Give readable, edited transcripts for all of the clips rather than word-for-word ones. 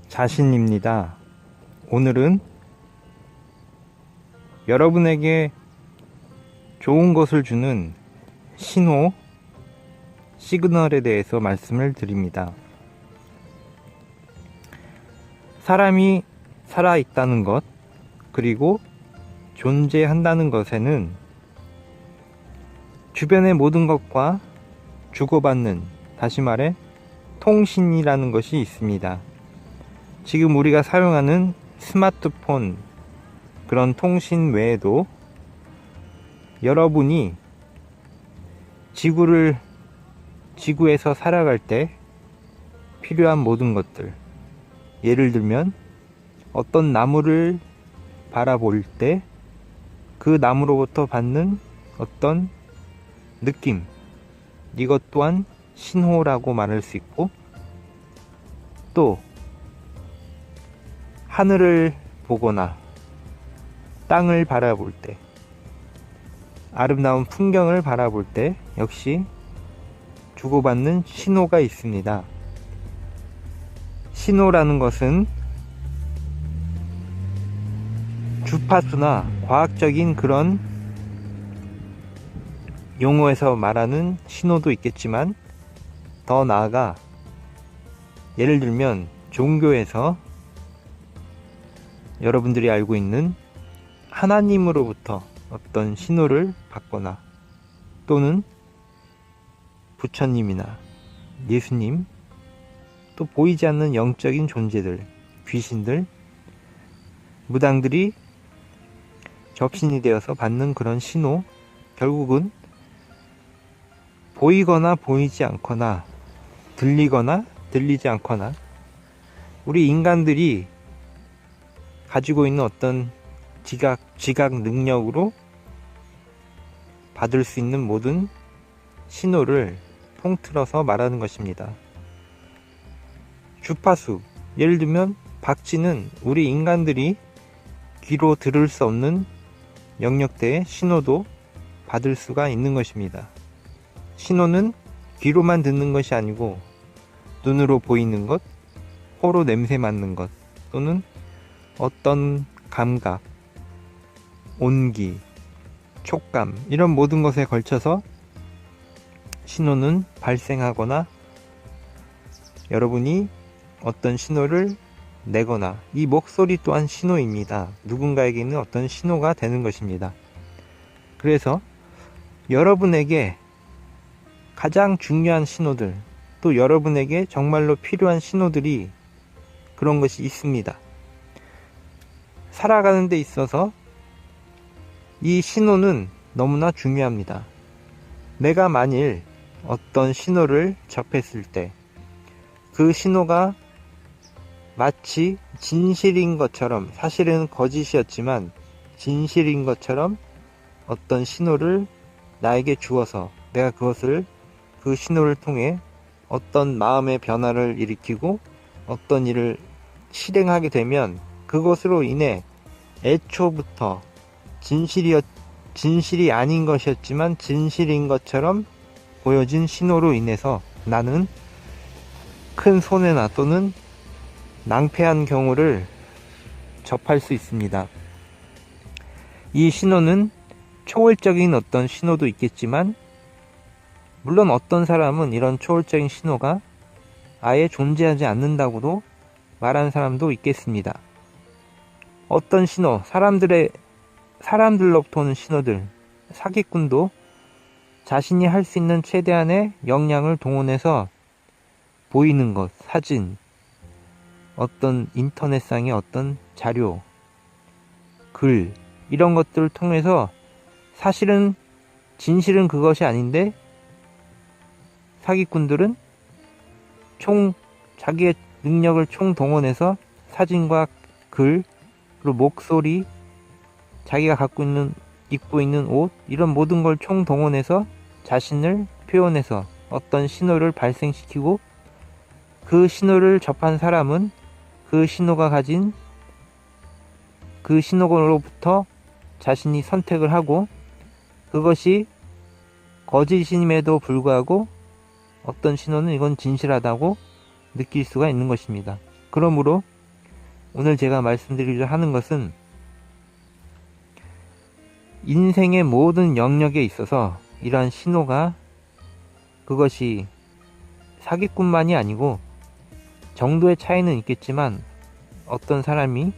자신입니다. 오늘은 여러분에게 좋은 것을 주는 신호, 시그널에 대해서 말씀을 드립니다. 사람이 살아있다는 것, 그리고 존재한다는 것에는 주변의 모든 것과 주고받는, 다시 말해 통신이라는 것이 있습니다. 지금 우리가 사용하는 스마트폰, 그런 통신 외에도 여러분이 지구에서 살아갈 때 필요한 모든 것들, 예를 들면 어떤 나무를 바라볼 때 그 나무로부터 받는 어떤 느낌, 이것 또한 신호라고 말할 수 있고, 또 하늘을 보거나 땅을 바라볼 때, 아름다운 풍경을 바라볼 때 역시 주고받는 신호가 있습니다. 신호라는 것은 주파수나 과학적인 그런 용어에서 말하는 신호도 있겠지만, 더 나아가 예를 들면 종교에서 여러분들이 알고 있는 하나님으로부터 어떤 신호를 받거나, 또는 부처님이나 예수님, 또 보이지 않는 영적인 존재들, 귀신들, 무당들이 접신이 되어서 받는 그런 신호, 결국은 보이거나 보이지 않거나 들리거나 들리지 않거나 우리 인간들이 가지고 있는 어떤 지각 능력으로 받을 수 있는 모든 신호를 통틀어서 말하는 것입니다. 주파수, 예를 들면 박쥐는 우리 인간들이 귀로 들을 수 없는 영역대의 신호도 받을 수가 있는 것입니다. 신호는 귀로만 듣는 것이 아니고 눈으로 보이는 것, 코로 냄새 맡는 것, 또는 어떤 감각, 온기, 촉감, 이런 모든 것에 걸쳐서 신호는 발생하거나 여러분이 어떤 신호를 내거나, 이 목소리 또한 신호입니다. 누군가에게 있는 어떤 신호가 되는 것입니다. 그래서 여러분에게 가장 중요한 신호들, 또 여러분에게 정말로 필요한 신호들이 그런 것이 있습니다. 살아가는 데 있어서 이 신호는 너무나 중요합니다. 내가 만일 어떤 신호를 접했을 때 그 신호가 마치 진실인 것처럼, 사실은 거짓이었지만 진실인 것처럼 어떤 신호를 나에게 주어서 내가 그 신호를 통해 어떤 마음의 변화를 일으키고 어떤 일을 실행하게 되면, 그것으로 인해 애초부터 진실이 아닌 것이었지만 진실인 것처럼 보여진 신호로 인해서 나는 큰 손해나 또는 낭패한 경우를 접할 수 있습니다. 이 신호는 초월적인 어떤 신호도 있겠지만, 물론 어떤 사람은 이런 초월적인 신호가 아예 존재하지 않는다고도 말하는 사람도 있겠습니다. 어떤 신호, 사람들로부터 오는 신호들, 사기꾼도 자신이 할 수 있는 최대한의 역량을 동원해서 보이는 것, 사진, 어떤 인터넷상의 어떤 자료, 글, 이런 것들을 통해서 진실은 그것이 아닌데 사기꾼들은 자기의 능력을 총동원해서 사진과 글, 그리고 목소리, 자기가 입고 있는 옷, 이런 모든 걸 총동원해서 자신을 표현해서 어떤 신호를 발생시키고, 그 신호를 접한 사람은 그 신호가 가진 그 신호로부터 자신이 선택을 하고, 그것이 거짓임에도 불구하고 어떤 신호는 이건 진실하다고 느낄 수가 있는 것입니다. 그러므로 오늘 제가 말씀드리려 하는 것은 인생의 모든 영역에 있어서 이러한 신호가, 그것이 사기꾼만이 아니고 정도의 차이는 있겠지만 어떤 사람이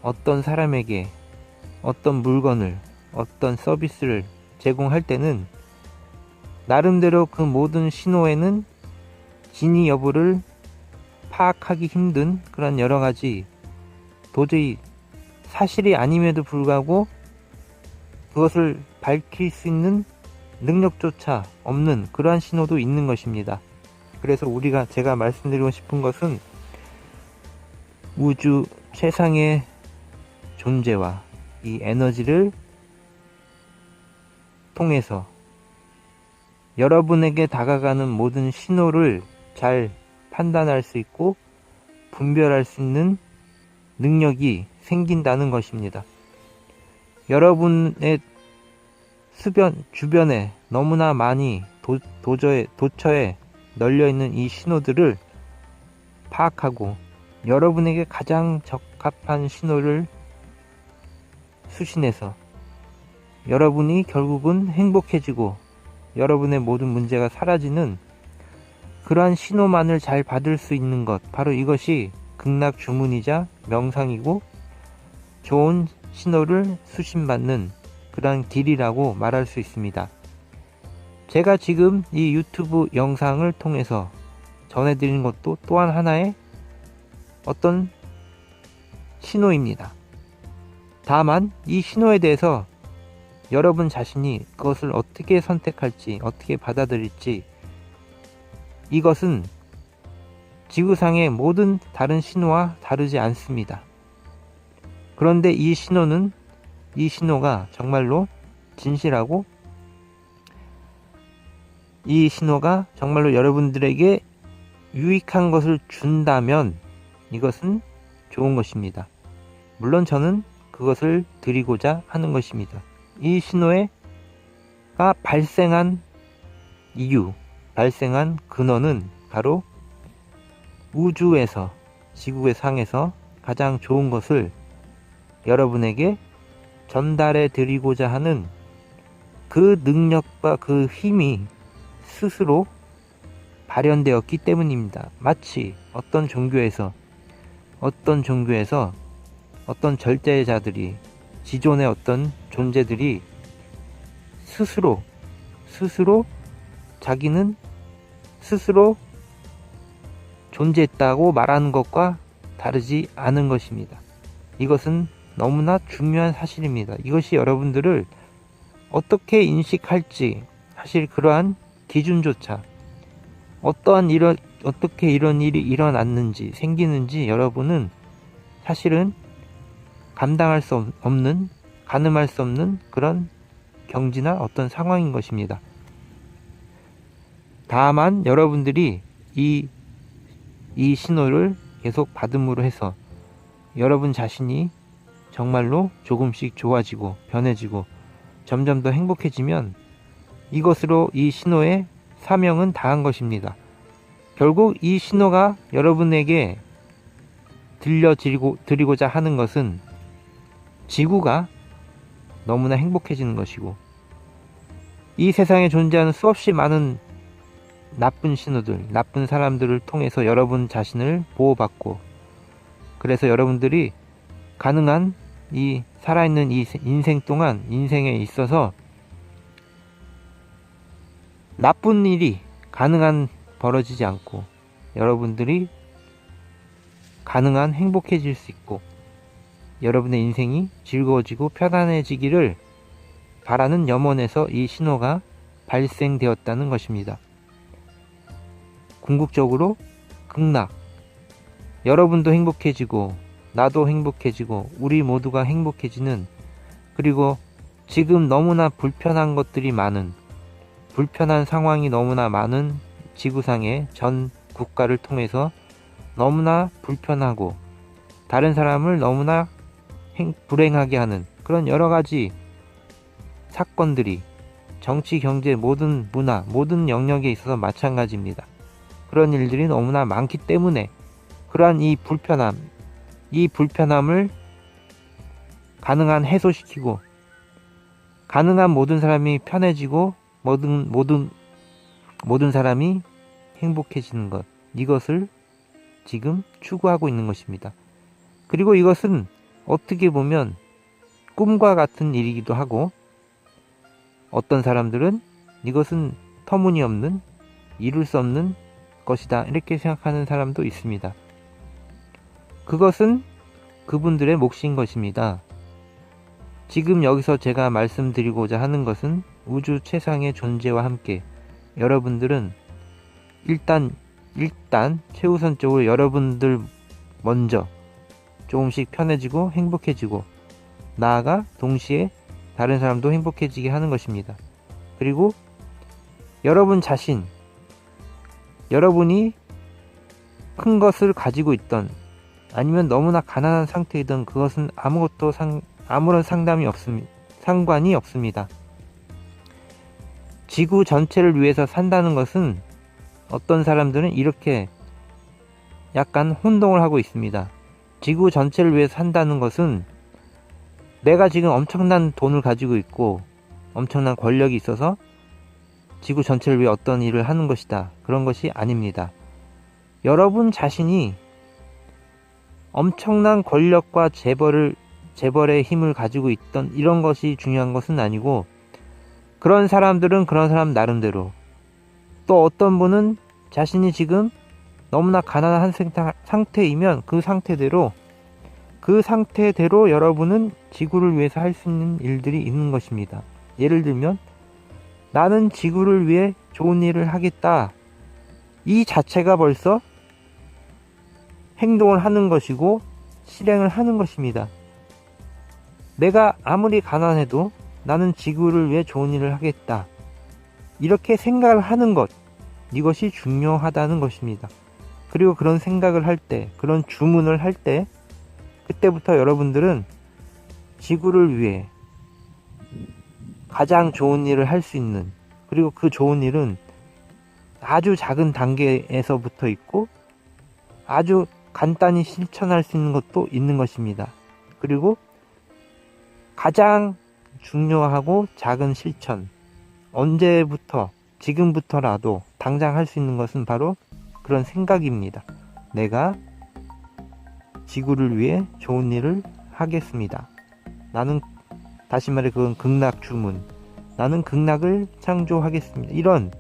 어떤 사람에게 어떤 물건을, 어떤 서비스를 제공할 때는 나름대로 그 모든 신호에는 진위 여부를 파악하기 힘든 그런 여러가지 도저히 사실이 아님에도 불구하고 그것을 밝힐 수 있는 능력조차 없는 그러한 신호도 있는 것입니다. 그래서 제가 말씀드리고 싶은 것은 우주 최상의 존재와 이 에너지를 통해서 여러분에게 다가가는 모든 신호를 잘 판단할 수 있고 분별할 수 있는 능력이 생긴다는 것입니다. 여러분의 주변에 너무나 많이 도처에 널려있는 이 신호들을 파악하고 여러분에게 가장 적합한 신호를 수신해서 여러분이 결국은 행복해지고 여러분의 모든 문제가 사라지는 그러한 신호만을 잘 받을 수 있는 것, 바로 이것이 극락 주문이자 명상이고 좋은 신호를 수신받는 그러한 길이라고 말할 수 있습니다. 제가 지금 이 유튜브 영상을 통해서 전해드리는 것도 또한 하나의 어떤 신호입니다. 다만 이 신호에 대해서 여러분 자신이 그것을 어떻게 선택할지, 어떻게 받아들일지, 이것은 지구상의 모든 다른 신호와 다르지 않습니다. 그런데 이 신호가 정말로 진실하고 이 신호가 정말로 여러분들에게 유익한 것을 준다면 이것은 좋은 것입니다. 물론 저는 그것을 드리고자 하는 것입니다. 이 신호가 발생한 이유, 발생한 근원은 바로 우주에서, 지구의 상에서 가장 좋은 것을 여러분에게 전달해 드리고자 하는 그 능력과 그 힘이 스스로 발현되었기 때문입니다. 마치 어떤 종교에서 어떤 절대자들이, 지존의 어떤 존재들이 스스로 자기는 스스로 존재했다고 말하는 것과 다르지 않은 것입니다. 이것은 너무나 중요한 사실입니다. 이것이 여러분들을 어떻게 인식할지, 사실 그러한 기준조차 어떻게 이런 일이 일어났는지, 생기는지 여러분은 사실은 감당할 수 없는, 가늠할 수 없는 그런 경지나 어떤 상황인 것입니다. 다만 여러분들이 이 신호를 계속 받음으로 해서 여러분 자신이 정말로 조금씩 좋아지고 변해지고 점점 더 행복해지면 이것으로 이 신호의 사명은 다한 것입니다. 결국 이 신호가 여러분에게 들려드리고자 하는 것은 지구가 너무나 행복해지는 것이고, 이 세상에 존재하는 수없이 많은 나쁜 신호들, 나쁜 사람들을 통해서 여러분 자신을 보호받고, 그래서 여러분들이 가능한 이 살아있는 이 인생 동안, 인생에 있어서 나쁜 일이 가능한 벌어지지 않고 여러분들이 가능한 행복해질 수 있고 여러분의 인생이 즐거워지고 편안해지기를 바라는 염원에서 이 신호가 발생되었다는 것입니다. 궁극적으로 극락, 여러분도 행복해지고 나도 행복해지고 우리 모두가 행복해지는, 그리고 지금 너무나 불편한 것들이 많은, 불편한 상황이 너무나 많은 지구상의 전 국가를 통해서 너무나 불편하고 다른 사람을 너무나 불행하게 하는 그런 여러가지 사건들이 정치, 경제, 모든 문화, 모든 영역에 있어서 마찬가지입니다. 그런 일들이 너무나 많기 때문에 그러한 이 불편함, 이 불편함을 가능한 해소시키고 가능한 모든 사람이 편해지고 모든 사람이 행복해지는 것, 이것을 지금 추구하고 있는 것입니다. 그리고 이것은 어떻게 보면 꿈과 같은 일이기도 하고 어떤 사람들은 이것은 터무니없는, 이룰 수 없는 것이다 이렇게 생각하는 사람도 있습니다. 그것은 그분들의 몫인 것입니다. 지금 여기서 제가 말씀드리고자 하는 것은 우주 최상의 존재와 함께 여러분들은 일단 최우선적으로 여러분들 먼저 조금씩 편해지고 행복해지고 나아가 동시에 다른 사람도 행복해지게 하는 것입니다. 그리고 여러분 자신, 여러분이 큰 것을 가지고 있던 아니면 너무나 가난한 상태이던 그것은 아무런 상관이 없습니다. 지구 전체를 위해서 산다는 것은 어떤 사람들은 이렇게 약간 혼동을 하고 있습니다. 지구 전체를 위해서 산다는 것은 내가 지금 엄청난 돈을 가지고 있고 엄청난 권력이 있어서 지구 전체를 위해 어떤 일을 하는 것이다. 그런 것이 아닙니다. 여러분 자신이 엄청난 권력과 재벌의 힘을 가지고 있던 이런 것이 중요한 것은 아니고 그런 사람들은 그런 사람 나름대로 또 어떤 분은 자신이 지금 너무나 가난한 상태이면 그 상태대로 여러분은 지구를 위해서 할 수 있는 일들이 있는 것입니다. 예를 들면 나는 지구를 위해 좋은 일을 하겠다. 이 자체가 벌써 행동을 하는 것이고 실행을 하는 것입니다. 내가 아무리 가난해도 나는 지구를 위해 좋은 일을 하겠다. 이렇게 생각을 하는 것, 이것이 중요하다는 것입니다. 그리고 그런 생각을 할 때, 그런 주문을 할 때, 그때부터 여러분들은 지구를 위해 가장 좋은 일을 할 수 있는, 그리고 그 좋은 일은 아주 작은 단계에서부터 있고 아주 간단히 실천할 수 있는 것도 있는 것입니다. 그리고 가장 중요하고 작은 실천, 언제부터, 지금부터라도 당장 할 수 있는 것은 바로 그런 생각입니다. 내가 지구를 위해 좋은 일을 하겠습니다. 나는, 다시 말해 그건 극락 주문, 나는 극락을 창조하겠습니다. 이런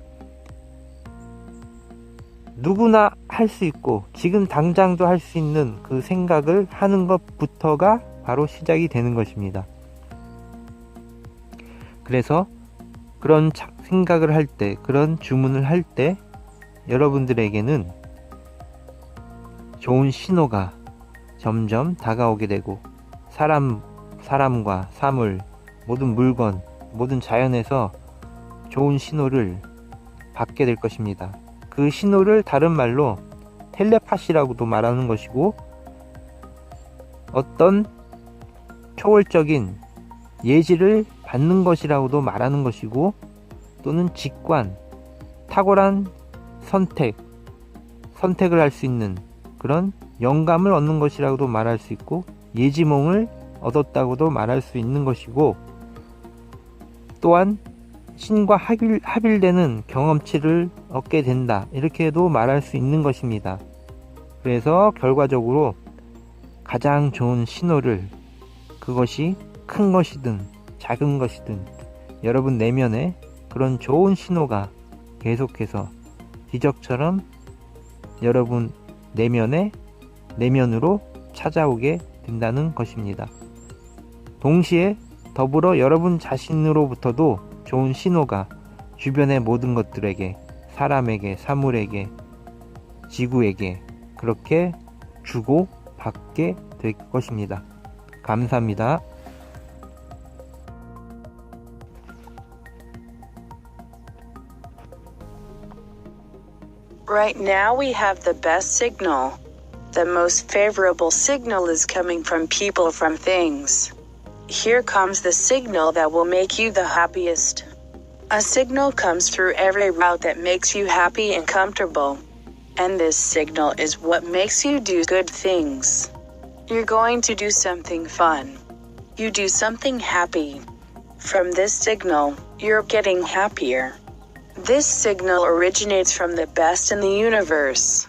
누구나 할 수 있고 지금 당장도 할 수 있는 그 생각을 하는 것부터가 바로 시작이 되는 것입니다. 그래서 그런 생각을 할 때, 그런 주문을 할 때 여러분들에게는 좋은 신호가 점점 다가오게 되고 사람과 사물, 모든 물건, 모든 자연에서 좋은 신호를 받게 될 것입니다. 그 신호를 다른 말로 텔레파시라고도 말하는 것이고 어떤 초월적인 예지를 받는 것이라고도 말하는 것이고 또는 직관, 탁월한 선택을 할 수 있는 그런 영감을 얻는 것이라고도 말할 수 있고 예지몽을 얻었다고도 말할 수 있는 것이고 또한 신과 합일되는 경험치를 얻게 된다 이렇게도 말할 수 있는 것입니다. 그래서 결과적으로 가장 좋은 신호를 그것이 큰 것이든 작은 것이든 여러분 내면에 그런 좋은 신호가 계속해서 기적처럼 여러분 내면으로 찾아오게 된다는 것입니다. 동시에 더불어 여러분 자신으로부터도 좋은 신호가 주변의 모든 것들에게, 사람에게, 사물에게, 지구에게 그렇게 주고 받게 될 것입니다. 감사합니다. Right now we have the best signal. The most favorable signal is coming from people, from things. Here comes the signal that will make you the happiest. A signal comes through every route that makes you happy and comfortable. And this signal is what makes you do good things. You're going to do something fun. You do something happy. From this signal, you're getting happier. This signal originates from the best in the universe.